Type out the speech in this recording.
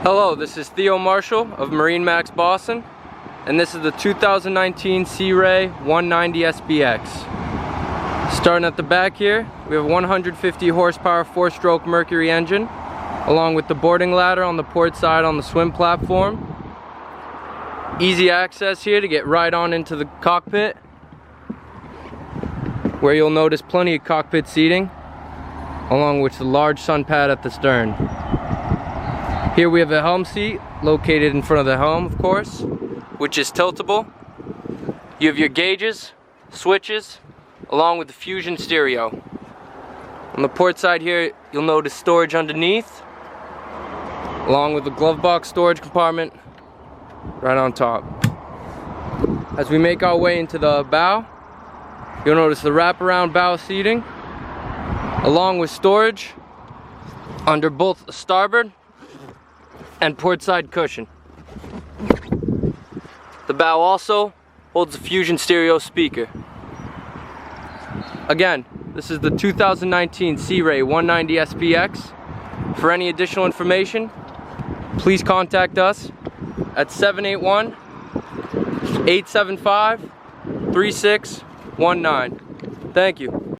Hello, this is Theo Marshall of MarineMax Boston, and this is the 2019 Sea Ray 190 SPX. Starting at the back here, we have a 150 horsepower 4-stroke Mercury engine, along with the boarding ladder on the port side on the swim platform. Easy access here to get right on into the cockpit, where you'll notice plenty of cockpit seating, along with the large sun pad at the stern. Here we have a helm seat located in front of the helm, of course, which is tiltable. You have your gauges, switches, along with the Fusion stereo. On the port side here, you'll notice storage underneath, along with the glove box storage compartment right on top. As we make our way into the bow, you'll notice the wraparound bow seating, along with storage under both the starboard and port side cushion. The bow also holds a Fusion stereo speaker. Again, this is the 2019 Sea Ray 190 SPX. For any additional information, please contact us at 781-875-3619. Thank you.